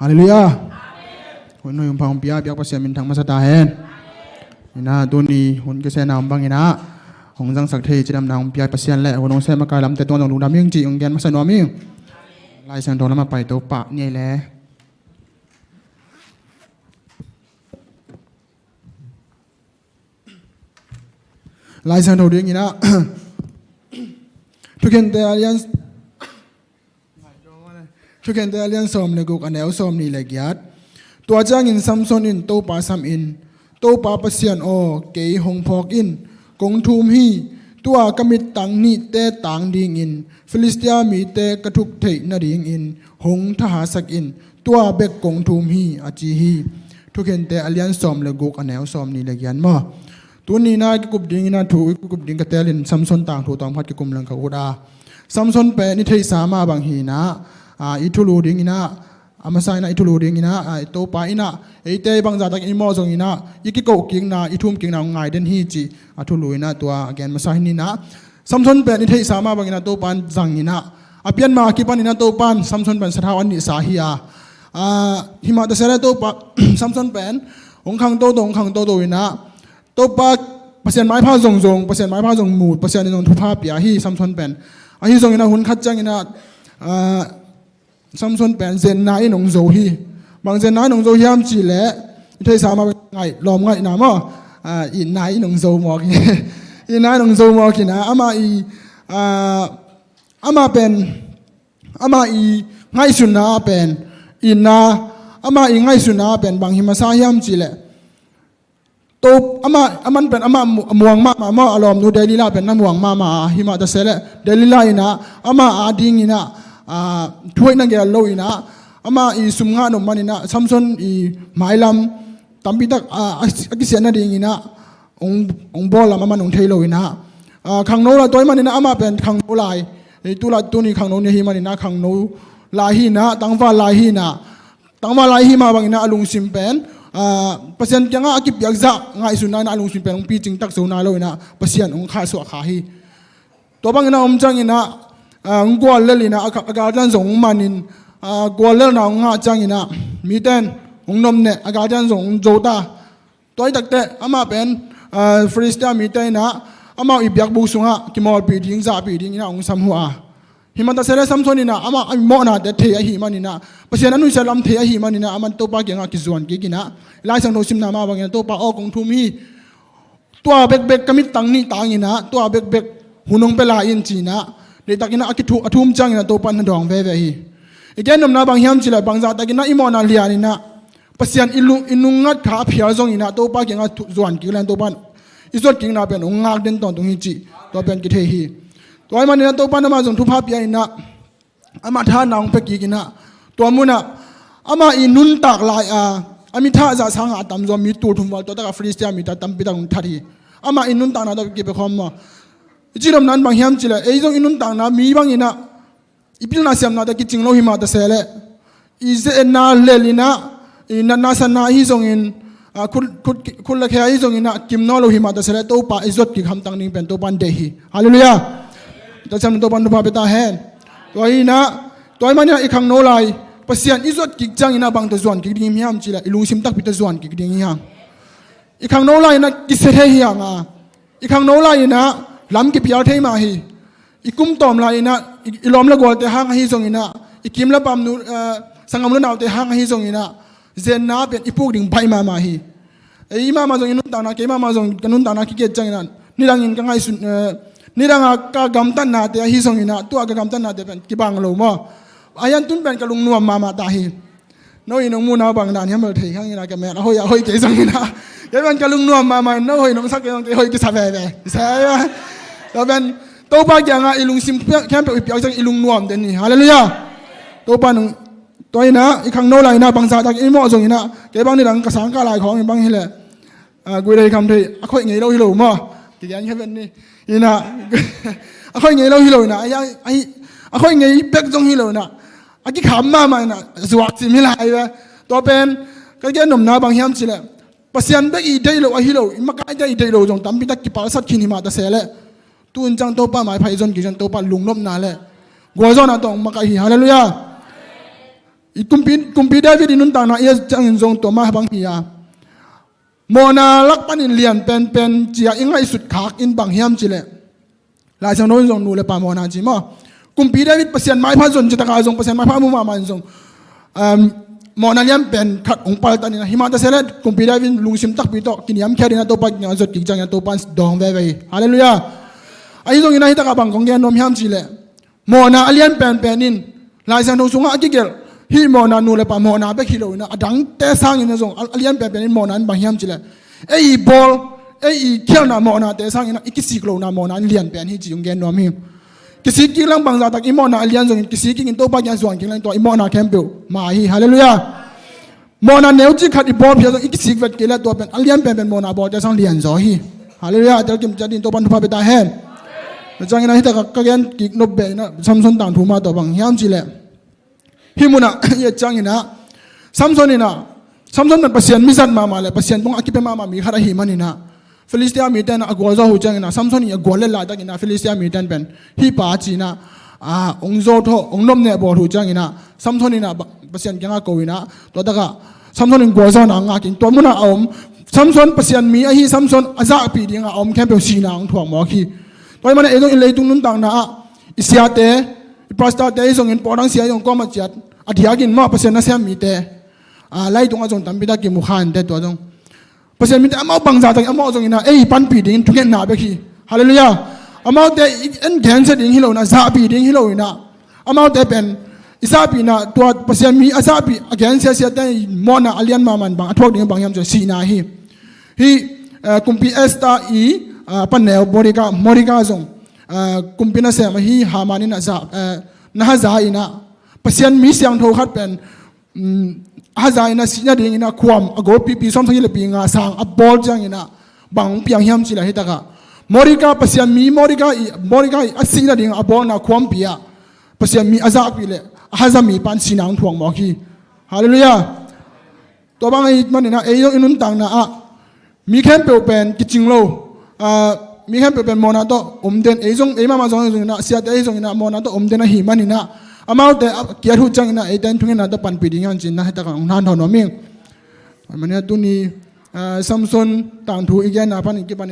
ฮาเลลูยาคนน้อยพองพิอาบิกภาษามินทางมาสตาเฮนนี่นะตัวนี้คนก็เสนามบางนี่นะของจังสักเทจะดำนางพิอาภาษาแหละคนน้องเสมากายลำแต่ตัวน้องดูดำยิ่งจีองแกนมาสนอมิงลายสันทองน้ำมาไปตัวปะนี่แหละลายสันทองเรื่องนี้นะทุกคนแต่เรียนทุกคนแต่เรียนสอมเลยกูกันแล้วสอมนี่เลยกีดตัวจ้างอินซัมซอนอินโตปาซัมอินโตปาปัสยันโอเกยหงพอกอินกงทูมฮีตัวกมิดตังนี่เตตังดิงอินฟิลิสเตียมีเตกระทุกเทนาดิงอินหงทหาสักอินตัวเบกกงทูมฮีอาจีฮีทุกคนแต่เรียนสอมเลยกูกันแล้วสอมนี่เลยกีดมาตัวนี้นะกุบดิ้งนะถูกกุบดิ้งกระเตลินซัมซอนต่างถูกต้องพัดกุมลังเขาอุดาซัมซอนเปนี่เทสามาบางฮีนะอิทุลูดิ้งนะอามาไซนะอิทุลูดิ้งนะโตปาอินะเตบางจากตะกิมอซงอินะยิกิโกกิงนะอิทุมกิงนะง่ายเดนฮีจีอิทุลูอินะตัวแกนมาไซนี่นะซัมซอนเปนี่เทสามาบางอินะโตปันจังอินะเปียนมาคิปันอินะโตปันซัมซอนเป็นสถาวันนิสาฮีอาหิมาตะเสระโตปะซัมซอนเป็นองคังโตองคังโตอินะโตปะเปอร์เซ็นต์ไม้ผ้าทรงเปอร์เซ็นต์ไม้ผ้าทรงหมูดเปอร์เซ็นต์ในตรงทุพาปียฮีซัมซอนเป็นฮีทรงอินะหุ่นคัดจังอินะซัมซอนเป็นเซนนายนงโซฮีบางเซนนายนงโซฮีมจีเล่ที่สามาเป็นไงลอมไงนะมั้งอินนายนงโซมอกิอินนายนงโซมอกินะอามาเป็นอามาอีไงสุนาเป็นอินนาอามาอีไงสุนาเป็นบางหิมาซาฮิมจีเล่ตัวอามันเป็นมวงมาอารมณ์นูเดลิลาเป็นน้ำมวงมาหิมาตะเสละเดลิลาอินะอาดิงอินะช่วยนักเรียนโลอินะอีสุมงานอมันอินะซัมซอนอีหมายลำตั้มพิทักกิเสียนดีอินะองบอลละมันองเทโลอินะขังโนละตัวมันอินะเป็นขังโนลายตัวนี้ขังโนเนี่ยหิมันอินะขังโนลายหินะตั้งฟ้าลายหินะตั้งฟ้าลายหิมาบางอินะลุงซิมเป็นเปอร์เซ็นต์ยังอากิบยักษ์ง่ายสุดนะลุงซิมเป็นองปีจิงตักโซนาโลอินะเปอร์เซ็นต์องข้าสวะขาฮีตัวบางอินะจังอินะกัวเล่นนะอากาศจันทร์ส่งมานินกัวเล่นนะงาจังอินะมีเต้นองนมเนี่ยอากาศจันทร์ส่งโจตาตัวตักเตะเป็นฟรีสไตล์มีเต้นนะอีเบียกบุษงะกิมอลปีดิ้งซาปีดิ้งนะองสัมหัวหิมันตะเสด็จสัมสนินะมอนาเดเทียหิมันนี่นะเพราะฉะนั้นนุสลามเทียหิมันนี่นะมันตัวปากยังกิจวนกินะไล่สังโนซิมนามาบางอย่างตัวปากกงทุมีตัวเบกกมิตตังนี่ตังอินะตัวเบกหุนงเปลาอินจีนะเด็กตะกินอากิทุทุ่มจังอินะตัวปันดองเว่ฮีอีกแค่นมนาบางยามจิละบางจากตะกินอิมอนาเลียนี่นะเปอร์เซ็นต์อินุงัดขาเพียรซงอินะตัวปากยังจวนกิลันตัวปันอิสวดกิงนาเป็นองงักเดินตอนตรงฮิจิตัวเป็นกิเทฮีตัวมันนี่นะตัวปันมาส่งทุพาปีอินะท่านางเปกิกินะตัวมุนะอินุนตักลายมิท่าจะสังหาตามจอมีตัวทุ่มวัลตัวตะกับฟรีสเตียมีตาตามปีตังทัดีอินุนตักนะตัวเก็บไปคอมมาจีรมนั้นบางยามจิละจงอินุนตังนะมีบางอินะอีพิลนาเสียมนะแต่กิจิงโลหิมาตะเสละอีเซนาเลลินะนาสันนาฮิจงอินคุณละแค่ฮิจงอินะกิมโนโลหิมาตะเสละตัวปะอิจดกิคำตังนิงเป็นตัวปันเดฮีฮาเลลูยาแต่ฉันตัวปันตัวปะเปตาเฮนตัวอินะตัวมันเนี่ยอีขังโนไลเปอร์เซ็นต์อิจดกิจังอินะบางตัวส่วนกิดิงยามจิละอิลุงซิมตักพิตส่วนกิดิงยังอีขังโนไลนะกิเสเทียงอีขังโนไลนะลำกิพิอาเทมาฮีอีกุมตอมลายนะอีล้อมละกอลเตหังฮีทรงอินะอีกิมละปั๊มนูสังกมละนาวเตหังฮีทรงอินะเจนนาเป็นอีพวกดิ่งไปมาฮีอีมาทรงอินุนตานะเกมาทรงกันุนตานะคิเกจังอินะนี่ดังอินกังไงสุดนี่ดังกากำตันนาเตฮีทรงอินะตัวกากำตันนาเตเป็นกิบังโลมาอายันตุนเป็นกะลุงนัวมาตาฮีน้อยน้องมูนาบางนานเฮมเทหังอินะกับแม่ahoy ahoyเกจังอินะเดี๋ยวเป็นกะลุงนัวมาน้อยน้องสักเกน้องเตahoyกิสาเว่ใช่ไหมตัวเป็นตัวปากยังอิลุงซิมแค่เป็นอีกอย่างอิลุงนวมเดนนี่ฮาเลลูยาตัวปานตัวนี้นะอีกครั้งโน้นไรนะบางสาจากอิมอส่งนี่นะเก็บบางนี่หลังกระสังกาลายของบางนี่แหละกูได้คำที่ค่อยเงี้ยเราฮิโร่มั้งกี่อย่างแค่เป็นนี่นะค่อยเงี้ยเราฮิโร่นะค่อยเงี้ยเป็กจงฮิโร่นะกี่ขำมานะสวัสดิ์มิลายเว้ตัวเป็นก็แค่หนุ่มนะบางยามสิแหละปัสยันเป็กอีเดโลฮิโร่มาใกล้จะอีเดโลจงตั้มพิทักษ์กิปาสัตขินิมาตะเสละตุนจังตัวป้าหมายไพจนกิจันตัวป้าลุงนบนาเลยกัวจอนะตองมาไกลฮาเลลูยา kumpi David inun tang na iya jang in zong to ma bang hiya mona lak pan in lian pen chia ingai sut khak in bang hiam chile la chang no zong nu le pa mona chi mo kumpi David pasian mai pha zon chita ka zong pasian mai pha mu ma man zong mona liam pen khat ong pal tan na himata sele kumpi David lungsim tak pi to kiniam khari na to pa nya zot ki jang ya to pan dong ve ve hallelujah ai zong ina hita ka bang kong gen nom hiam chile mona alian pen in la chang no sunga akigel hi mona nu le pa mona be khilo na adang te sang in zong alian pen in mona bang hiam chile ei bol ei khel na mona te sang in ikisi klo na mona lian pen hi jing gen nom hi kisi ki lang bang za tak imona alian zong kisi ki in to pa yan zuang king lang to imona kempe ma hi hallelujah mona neu chi khat i bol phia zong ikisi vet ke la to pen alian pen mona bol te sang lian zo hi hallelujah tel kim jadin to pan pha be ta hen jang ina hita ka gen ki no be na samson tang thuma to bang hiam chile himuna ye jang ina samson man pasien mizat mama le pasien bong akipe mama mi khara hi manina Philistia mitan agwal zo hu jang ina samson ya gwale la ta ina Philistia mitan ben hi pa china ongzo tho ongnom ne bo hu jang ina samson ina pasien kyanga ko ina to daga samson in gwal zo na nga kin to muna om samson pasien mi a hi samson aza pi dinga om kempe sina ang thuang mo khi toy man ezong in leitung nun tang na isiate pastor te ezong in porang sia yong ko ma chat adhiagin ma pasien na siam mi te lai tung azong tambida ki mukhan te to jong pasien mi te amao bangza ta amao zong ina ei pan pi ding tungen na be khi hallelujah amao te en gen se ding hilo na za pi ding hilo ina amao te pen isa pi na to pasien mi asa pi again se te mona alian ma man bang athok ding bang yam jo si na hi kumpi esta panel morika zong kumpi na se ma hi hamani na za na za ina pasien mi siang tho khat pen hazai na sinya ding ina khuam ago pi som thang le pi nga sang a bol jang ina bang piang hiam chila hitaka morika pasian mi morika asina ding a bol na khuam pia pasian mi aza pi le hazami pan sinang thuang mo khi hallelujah to bang ai manina ei yo inun tang na mi khem pe pen kiching lo mi khem pe pen mona to omden ei jong ei ma jong na sia te ei jong ina mona to omden na hi manina amau te kia hu chang na e ten thungen na to pan pi ding an chin na heta ka nan thon no ming mania tu ni samson tang thu igen na pan ki pan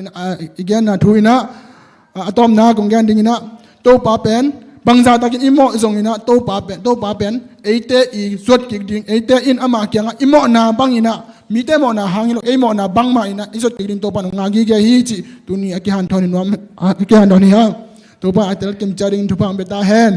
igen na thu ina atom na kong gen ding ina to pa pen bangza ta kin imo zong ina to pa pen e te i zot ki ding e te in ama kyang imo na bang ina mi te mo na hangilo e mo na bang ma ina izot ki ding to pan nga gi ge hi chi tu ni aki han thon ni nom aki han don ni ha to pa atel kim charing thu pang beta hen